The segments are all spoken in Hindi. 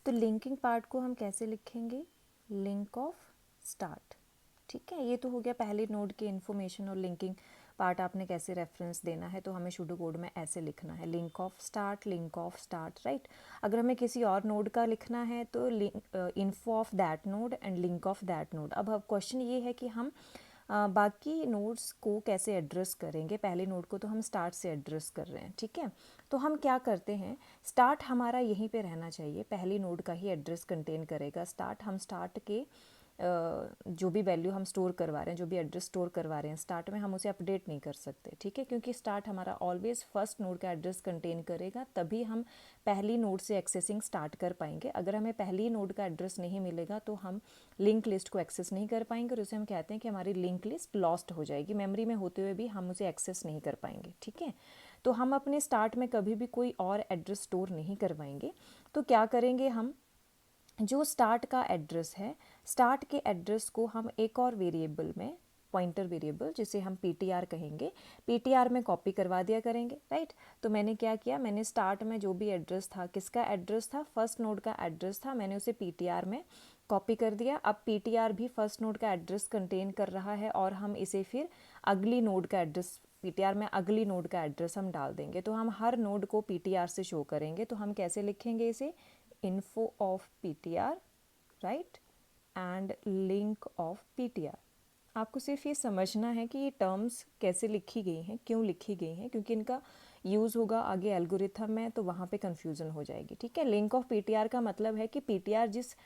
तो लिंकिंग पार्ट को हम कैसे लिखेंगे, लिंक ऑफ स्टार्ट। ठीक है, ये तो हो गया पहले नोड की इन्फॉर्मेशन। और लिंकिंग पार्ट आपने कैसे रेफरेंस देना है, तो हमें सूडो कोड में ऐसे लिखना है, link of start, link of start, right. अगर हमें किसी और नोड का लिखना है तो info of that node and link of that node. अब क्वेश्चन ये है कि हम बाकी नोड्स को कैसे एड्रेस करेंगे। पहले नोड को तो हम स्टार्ट से एड्रेस कर रहे हैं, ठीक है। तो हम क्या करते हैं, स्टार्ट हमारा यहीं पे रहना चाहिए, पहली नोड का ही एड्रेस कंटेन करेगा स्टार्ट। हम स्टार्ट के जो भी वैल्यू हम स्टोर करवा रहे हैं, जो भी एड्रेस स्टोर करवा रहे हैं स्टार्ट में, हम उसे अपडेट नहीं कर सकते, ठीक है, क्योंकि स्टार्ट हमारा ऑलवेज फर्स्ट नोड का एड्रेस कंटेन करेगा, तभी हम पहली नोड से एक्सेसिंग स्टार्ट कर पाएंगे। अगर हमें पहली नोड का एड्रेस नहीं मिलेगा तो हम लिंक लिस्ट को एक्सेस नहीं कर पाएंगे, और उसे हम कहते हैं कि हमारी लिंक लिस्ट लॉस्ट हो जाएगी, मेमोरी में होते हुए भी हम उसे एक्सेस नहीं कर पाएंगे, ठीक है। तो हम अपने स्टार्ट में कभी भी कोई और एड्रेस स्टोर नहीं करवाएंगे। तो क्या करेंगे, हम जो स्टार्ट का एड्रेस है, स्टार्ट के एड्रेस को हम एक और वेरिएबल में, पॉइंटर वेरिएबल जिसे हम पीटीआर कहेंगे, पीटीआर में कॉपी करवा दिया करेंगे, राइट। तो मैंने क्या किया, मैंने स्टार्ट में जो भी एड्रेस था, किसका एड्रेस था, फर्स्ट नोड का एड्रेस था, मैंने उसे पीटीआर में कॉपी कर दिया। अब पीटीआर भी फर्स्ट नोड का एड्रेस कंटेन कर रहा है, और हम इसे फिर अगली नोड का एड्रेस, पीटीआर में अगली नोड का एड्रेस हम डाल देंगे। तो हम हर नोड को पीटीआर से शो करेंगे। तो हम कैसे लिखेंगे इसे, info of PTR, right, and link of PTR। आपको सिर्फ ये समझना है कि ये टर्म्स कैसे लिखी गई हैं, क्यों लिखी गई हैं, क्योंकि इनका यूज़ होगा आगे एल्गोरिथम में, तो वहाँ पे कन्फ्यूज़न हो जाएगी, ठीक है। लिंक ऑफ पीटीआर का मतलब है कि पीटीआर जिस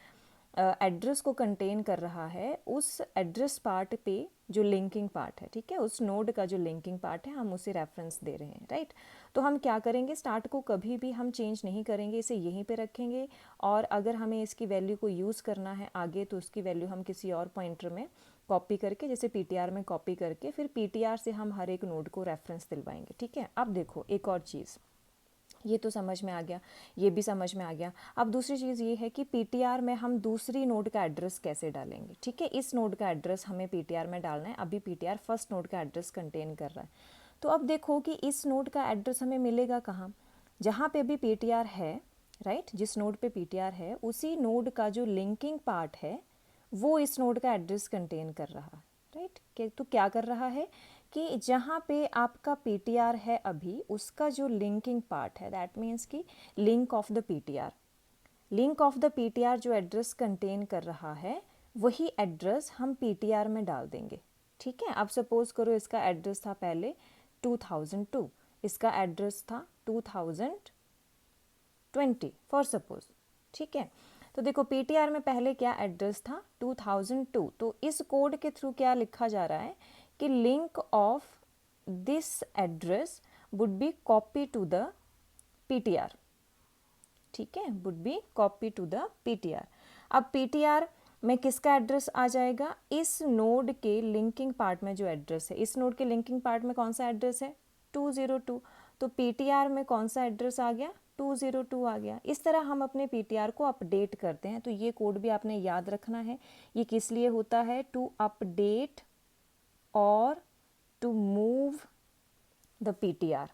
एड्रेस को कंटेन कर रहा है, उस एड्रेस पार्ट पे जो लिंकिंग पार्ट है, ठीक है, उस नोड का जो लिंकिंग पार्ट है, हम उसे रेफरेंस दे रहे हैं, राइट। तो हम क्या करेंगे, स्टार्ट को कभी भी हम चेंज नहीं करेंगे, इसे यहीं पे रखेंगे। और अगर हमें इसकी वैल्यू को यूज़ करना है आगे, तो उसकी वैल्यू हम किसी और पॉइंटर में कॉपी करके, जैसे पीटीआर में कॉपी करके, फिर पीटीआर से हम हर एक नोड को रेफरेंस दिलवाएंगे, ठीक है। अब देखो एक और चीज़, ये तो समझ में आ गया, ये भी समझ में आ गया। अब दूसरी चीज़ ये है कि पीटीआर में हम दूसरी नोड का एड्रेस कैसे डालेंगे, ठीक है। इस नोड का एड्रेस हमें पीटीआर में डालना है, अभी पीटीआर फर्स्ट नोड का एड्रेस कंटेन कर रहा है। तो अब देखो कि इस नोड का एड्रेस हमें मिलेगा कहाँ, जहाँ पे भी पीटीआर है, राइट, जिस नोड पे पीटीआर है उसी नोड का जो लिंकिंग पार्ट है वो इस नोड का एड्रेस कंटेन कर रहा है, राइट। तो क्या कर रहा है कि जहाँ पे आपका पीटीआर है अभी, उसका जो लिंकिंग पार्ट है, दैट मीन्स कि link of the PTR, link of the PTR जो एड्रेस कंटेन कर रहा है, वही एड्रेस हम पीटीआर में डाल देंगे, ठीक है। अब सपोज करो इसका एड्रेस था पहले 2002, इसका एड्रेस था 2020 फॉर सपोज, ठीक है। तो देखो पीटीआर में पहले क्या एड्रेस था, 2002। तो इस कोड के थ्रू क्या लिखा जा रहा है कि link of this address would be copy to the PTR, ठीक है, would be copy to the PTR. अब पीटीआर में किसका एड्रेस आ जाएगा, इस नोड के लिंकिंग पार्ट में जो एड्रेस है, इस नोड के लिंकिंग पार्ट में कौन सा एड्रेस है, 202। तो पीटीआर में कौन सा एड्रेस आ गया, 202 आ गया। इस तरह हम अपने पीटीआर को अपडेट करते हैं। तो ये कोड भी आपने याद रखना है, ये किस लिए होता है, टू अपडेट और टू मूव द पीटीआर,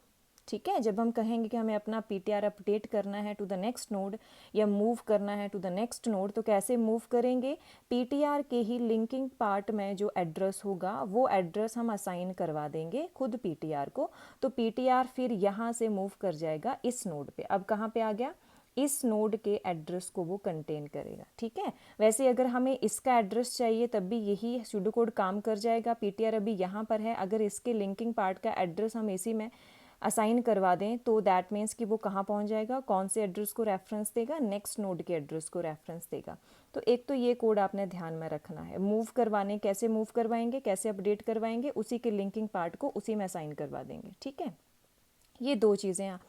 ठीक है। जब हम कहेंगे कि हमें अपना पीटीआर अपडेट करना है टू द नेक्स्ट नोड या मूव करना है टू द नेक्स्ट नोड, तो कैसे मूव करेंगे, पीटीआर के ही लिंकिंग पार्ट में जो एड्रेस होगा वो एड्रेस हम असाइन करवा देंगे खुद पीटीआर को। तो पीटीआर फिर यहाँ से मूव कर जाएगा इस नोड पे। अब कहाँ पे आ गया, इस नोड के एड्रेस को वो कंटेन करेगा, ठीक है। वैसे अगर हमें इसका एड्रेस चाहिए तब भी यही सूडो कोड काम कर जाएगा। पीटीआर अभी यहाँ पर है, अगर इसके लिंकिंग पार्ट का एड्रेस हम इसी में असाइन करवा दें तो दैट मीन्स कि वो कहाँ पहुँच जाएगा, कौन से एड्रेस को रेफरेंस देगा, नेक्स्ट नोड के एड्रेस को रेफरेंस देगा। तो एक तो ये कोड आपने ध्यान में रखना है। मूव करवाने, कैसे मूव करवाएंगे, कैसे अपडेट करवाएंगे, उसी के लिंकिंग पार्ट को उसी में असाइन करवा देंगे, ठीक है। ये दो चीज़ें आप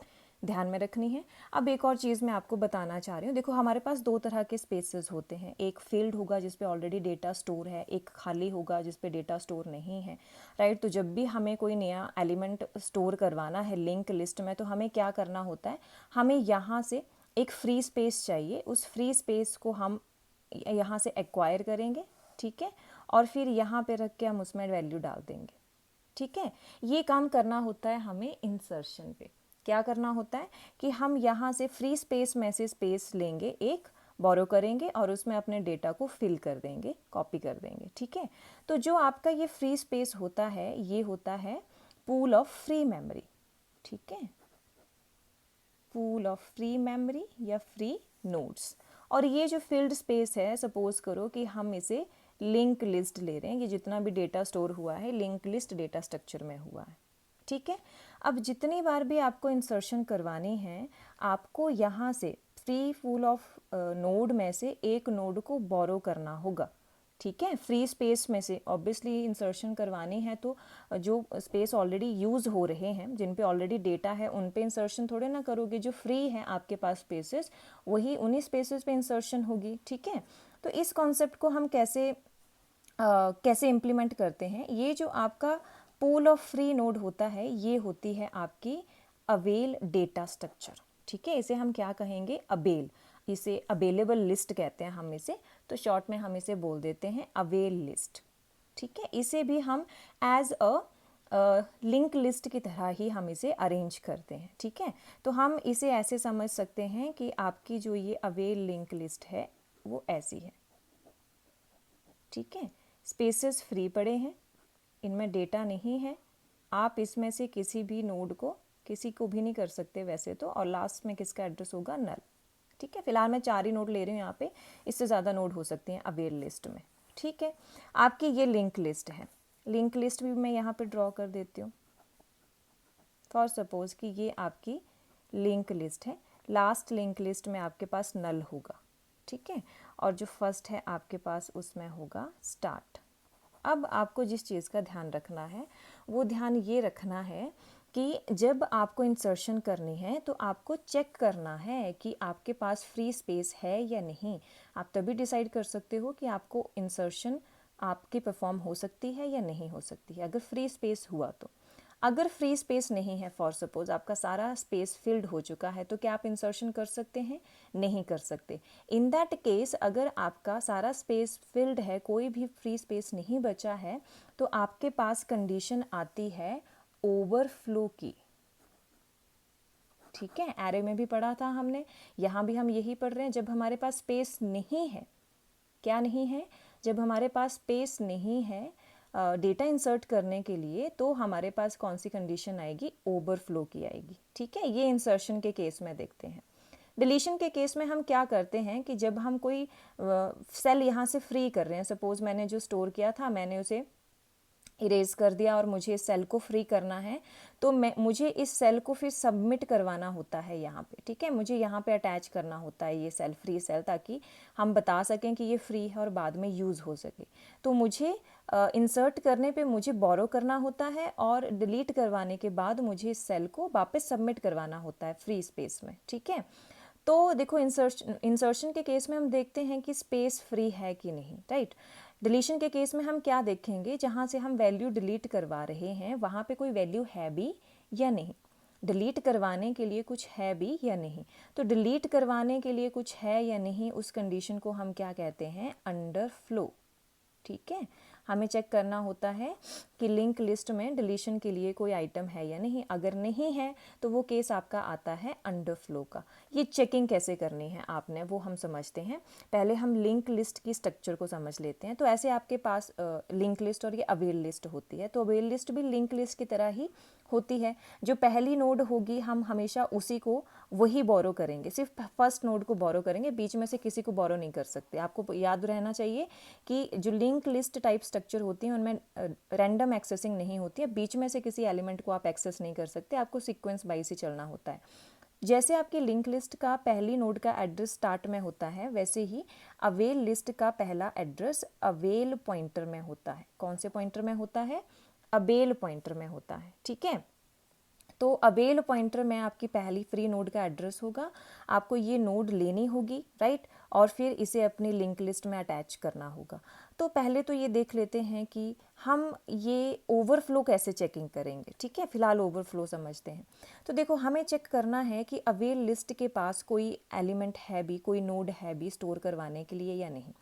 ध्यान में रखनी है। अब एक और चीज़ मैं आपको बताना चाह रही हूँ। देखो हमारे पास दो तरह के स्पेसेस होते हैं, एक फील्ड होगा जिस पे ऑलरेडी डेटा स्टोर है, एक खाली होगा जिस पे डेटा स्टोर नहीं है, राइट। तो जब भी हमें कोई नया एलिमेंट स्टोर करवाना है लिंक लिस्ट में, तो हमें क्या करना होता है, हमें यहाँ से एक फ्री स्पेस चाहिए, उस फ्री स्पेस को हम यहाँ से एक्वायर करेंगे, ठीक है, और फिर यहाँ पे रख के हम उसमें वैल्यू डाल देंगे, ठीक है। ये काम करना होता है हमें इंसर्शन पे। क्या करना होता है कि हम यहाँ से फ्री स्पेस में से स्पेस लेंगे एक, बोरो करेंगे और उसमें अपने डेटा को फिल कर देंगे, कॉपी कर देंगे, ठीक है। तो जो आपका ये फ्री स्पेस होता है ये होता है पूल ऑफ फ्री मेमोरी, ठीक है, पूल ऑफ फ्री मेमोरी या फ्री नोड्स। और ये जो फिल्ड स्पेस है, सपोज करो कि हम इसे लिंक लिस्ट ले रहे हैं, ये जितना भी डेटा स्टोर हुआ है लिंक लिस्ट डेटा स्ट्रक्चर में हुआ है, ठीक है। अब जितनी बार भी आपको इंसर्शन करवानी है, आपको यहाँ से फ्री पूल ऑफ नोड में से एक नोड को बोरो करना होगा, ठीक है। फ्री स्पेस में से ऑब्वियसली इंसर्शन करवानी है तो जो स्पेस ऑलरेडी यूज़ हो रहे हैं, जिन पे ऑलरेडी डेटा है, उन पे इंसर्शन थोड़े ना करोगे। जो फ्री हैं आपके पास स्पेसेस, वही उन्हीं स्पेसेस पे इंसर्शन होगी, ठीक है। तो इस कॉन्सेप्ट को हम कैसे इम्प्लीमेंट करते हैं, ये जो आपका पूल ऑफ फ्री नोड होता है ये होती है आपकी अवेल डेटा स्ट्रक्चर, ठीक है। इसे हम क्या कहेंगे, अवेल, इसे अवेलेबल लिस्ट कहते हैं हम इसे, तो शॉर्ट में हम इसे बोल देते हैं अवेल लिस्ट, ठीक है। इसे भी हम एज अ लिंक लिस्ट की तरह ही हम इसे अरेंज करते हैं, ठीक है। तो हम इसे ऐसे समझ सकते हैं कि आपकी जो ये अवेल लिंक लिस्ट है वो ऐसी है, ठीक है। स्पेसेस फ्री पड़े हैं, इनमें डेटा नहीं है, आप इसमें से किसी भी नोड को किसी को भी नहीं कर सकते वैसे तो, और लास्ट में किसका एड्रेस होगा, नल, ठीक है। फिलहाल मैं 4 ही नोड ले रही हूँ यहाँ पे, इससे ज़्यादा नोड हो सकते हैं अवेल लिस्ट में, ठीक है। आपकी ये लिंक लिस्ट है, लिंक लिस्ट भी मैं यहाँ पे ड्रॉ कर देती हूँ। फॉर सपोज कि ये आपकी लिंक लिस्ट है, लास्ट लिंक लिस्ट में आपके पास नल होगा, ठीक है, और जो फर्स्ट है आपके पास उसमें होगा स्टार्ट। अब आपको जिस चीज़ का ध्यान रखना है वो ध्यान ये रखना है कि जब आपको इंसर्शन करनी है तो आपको चेक करना है कि आपके पास फ्री स्पेस है या नहीं। आप तभी डिसाइड कर सकते हो कि आपको इंसर्शन आपकी परफॉर्म हो सकती है या नहीं हो सकती है, अगर फ्री स्पेस हुआ तो। अगर फ्री स्पेस नहीं है, फॉर सपोज आपका सारा स्पेस फिल्ड हो चुका है, तो क्या आप इंसर्शन कर सकते हैं, नहीं कर सकते। इन दैट केस अगर आपका सारा स्पेस फिल्ड है, कोई भी फ्री स्पेस नहीं बचा है, तो आपके पास कंडीशन आती है ओवरफ्लो की, ठीक है। एरे में भी पढ़ा था हमने, यहाँ भी हम यही पढ़ रहे हैं। जब हमारे पास स्पेस नहीं है, क्या नहीं है, जब हमारे पास स्पेस नहीं है डेटा इंसर्ट करने के लिए, तो हमारे पास कौन सी कंडीशन आएगी, ओवरफ्लो की आएगी, ठीक है। ये इंसर्शन के केस में देखते हैं। डिलीशन के केस में हम क्या करते हैं कि जब हम कोई सेल यहाँ से फ्री कर रहे हैं, सपोज मैंने जो स्टोर किया था मैंने उसे इरेज कर दिया और मुझे इस सेल को फ्री करना है, तो मुझे इस सेल को फिर सबमिट करवाना होता है यहाँ पे, ठीक है। मुझे यहाँ पे अटैच करना होता है ये सेल, फ्री सेल, ताकि हम बता सकें कि ये फ्री है और बाद में यूज़ हो सके। तो मुझे इंसर्ट करने पे मुझे बोरो करना होता है और डिलीट करवाने के बाद मुझे इस सेल को वापस सबमिट करवाना होता है फ्री स्पेस में, ठीक है। तो देखो इंसर्शन के केस में हम देखते हैं कि स्पेस फ्री है कि नहीं, राइट। डिलीशन के केस में हम क्या देखेंगे, जहाँ से हम वैल्यू डिलीट करवा रहे हैं वहाँ पे कोई वैल्यू है भी या नहीं, डिलीट करवाने के लिए कुछ है भी या नहीं। तो डिलीट करवाने के लिए कुछ है या नहीं, उस कंडीशन को हम क्या कहते हैं, अंडरफ्लो, ठीक है। हमें चेक करना होता है कि लिंक लिस्ट में डिलीशन के लिए कोई आइटम है या नहीं। अगर नहीं है तो वो केस आपका आता है अंडरफ्लो का। ये चेकिंग कैसे करनी है आपने, वो हम समझते हैं। पहले हम लिंक लिस्ट की स्ट्रक्चर को समझ लेते हैं। तो ऐसे आपके पास लिंक लिस्ट और ये अवेल लिस्ट होती है। तो अवेल लिस्ट भी लिंक लिस्ट की तरह ही होती है। जो पहली नोड होगी हम हमेशा उसी को वही बोरो करेंगे, सिर्फ फर्स्ट नोड को बोरो करेंगे, बीच में से किसी को बोरो नहीं कर सकते। आपको याद रहना चाहिए कि जो लिंक लिस्ट टाइप स्ट्रक्चर होती है उनमें रैंडम एक्सेसिंग नहीं होती है, बीच में से किसी एलिमेंट को आप एक्सेस नहीं कर सकते, आपको सीक्वेंस वाइज ही चलना होता है। जैसे आपकी लिंक लिस्ट का पहली नोड का एड्रेस स्टार्ट में होता है, वैसे ही अवेल लिस्ट का पहला एड्रेस अवेल पॉइंटर में होता है। कौन से पॉइंटर में होता है, अवेल पॉइंटर में होता है, ठीक है। तो अवेल पॉइंटर में आपकी पहली फ्री नोड का एड्रेस होगा, आपको ये नोड लेनी होगी, राइट, और फिर इसे अपनी लिंक लिस्ट में अटैच करना होगा। तो पहले तो ये देख लेते हैं कि हम ये ओवरफ्लो कैसे चेकिंग करेंगे, ठीक है। फिलहाल ओवरफ्लो समझते हैं। तो देखो हमें चेक करना है कि अवेल लिस्ट के पास कोई एलिमेंट है भी, कोई नोड है भी स्टोर करवाने के लिए या नहीं।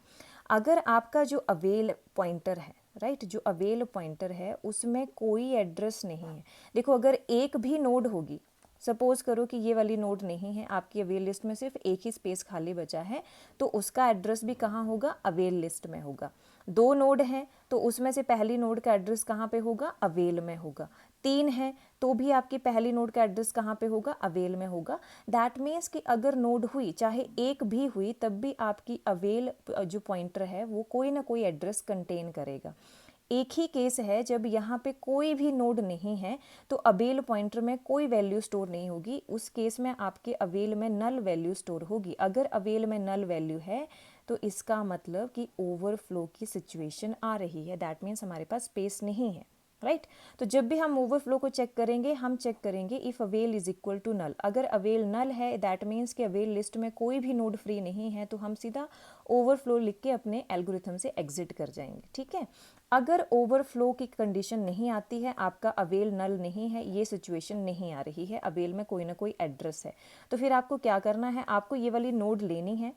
अगर आपका जो अवेल पॉइंटर है, राइट, जो अवेल पॉइंटर है उसमें कोई एड्रेस नहीं है। देखो अगर एक भी नोड होगी, सपोज करो कि ये वाली नोड नहीं है, आपकी अवेल लिस्ट में सिर्फ एक ही स्पेस खाली बचा है, तो उसका एड्रेस भी कहाँ होगा, अवेल लिस्ट में होगा। 2 नोड हैं तो उसमें से पहली नोड का एड्रेस कहाँ पे होगा, अवेल में होगा। 3 है तो भी आपकी पहली नोड का एड्रेस कहाँ पे होगा, अवेल में होगा। दैट मीन्स कि अगर नोड हुई, चाहे एक भी हुई, तब भी आपकी अवेल जो पॉइंटर है वो कोई ना कोई एड्रेस कंटेन करेगा। एक ही केस है जब यहाँ पे कोई भी नोड नहीं है तो अवेल पॉइंटर में कोई वैल्यू स्टोर नहीं होगी, उस केस में आपके अवेल में नल वैल्यू स्टोर होगी। अगर अवेल में नल वैल्यू है तो इसका मतलब कि ओवरफ्लो की सिचुएशन आ रही है, दैट मीन्स हमारे पास स्पेस नहीं है, राइट। तो जब भी हम ओवरफ्लो को चेक करेंगे, हम चेक करेंगे if avail is equal to null. अगर अवेल नल है दैट मीन्स कि अवेल लिस्ट में कोई भी नोड फ्री नहीं है, तो हम सीधा ओवरफ्लो लिख के अपने एल्गोरिथम से एग्जिट कर जाएंगे, ठीक है। अगर ओवरफ्लो की कंडीशन नहीं आती है, आपका अवेल नल नहीं है, ये सिचुएशन नहीं आ रही है, अवेल में कोई ना कोई एड्रेस है, तो फिर आपको क्या करना है, आपको ये वाली नोड लेनी है।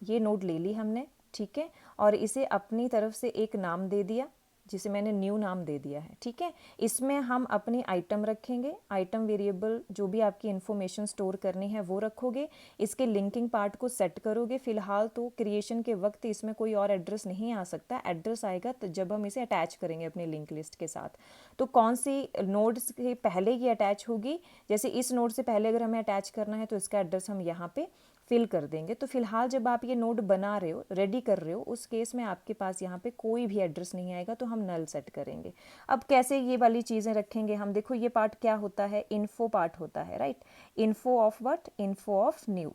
ये नोड ले ली हमने, ठीक है, और इसे अपनी तरफ से एक नाम दे दिया, जिसे मैंने न्यू नाम दे दिया है, ठीक है। इसमें हम अपनी आइटम रखेंगे, आइटम वेरिएबल जो भी आपकी इन्फॉर्मेशन स्टोर करनी है वो रखोगे। इसके लिंकिंग पार्ट को सेट करोगे। फिलहाल तो क्रिएशन के वक्त इसमें कोई और एड्रेस नहीं आ सकता, एड्रेस आएगा तो जब हम इसे अटैच करेंगे अपनी लिंक लिस्ट के साथ। तो कौन सी नोड्स के पहले ये अटैच होगी, जैसे इस नोड से पहले अगर हमें अटैच करना है तो इसका एड्रेस हम यहाँ पे फिल कर देंगे। तो फिलहाल जब आप ये नोड बना रहे हो, रेडी कर रहे हो, उस केस में आपके पास यहाँ पे कोई भी एड्रेस नहीं आएगा, तो हम नल सेट करेंगे। अब कैसे ये वाली चीज़ें रखेंगे हम, देखो ये पार्ट क्या होता है, इन्फो पार्ट होता है, right. Info of what, info of new.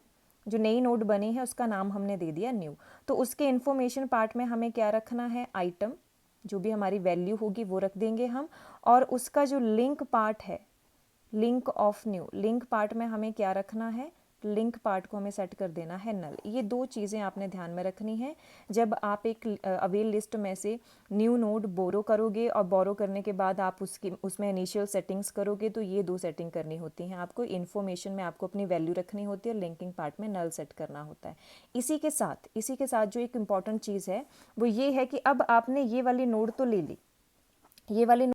जो नई नोड बनी है उसका नाम हमने दे दिया न्यू, तो उसके इन्फॉर्मेशन पार्ट में हमें क्या रखना है, आइटम, जो भी हमारी वैल्यू होगी वो रख देंगे हम। और उसका जो लिंक पार्ट है, link of new, link part में हमें क्या रखना है, लिंक पार्ट को हमें सेट कर देना है नल। ये 2 चीज़ें आपने ध्यान में रखनी है जब आप एक अवेल लिस्ट में से न्यू नोड बोरो करोगे, और बोरो करने के बाद आप उसमें इनिशियल सेटिंग्स करोगे, तो ये 2 सेटिंग करनी होती हैं आपको। इन्फॉर्मेशन में आपको अपनी वैल्यू रखनी होती है और लिंकिंग पार्ट में नल सेट करना होता है। इसी के साथ जो एक इम्पॉर्टेंट चीज़ है वो ये है कि अब आपने ये वाली नोड तो ले ली, ये वाली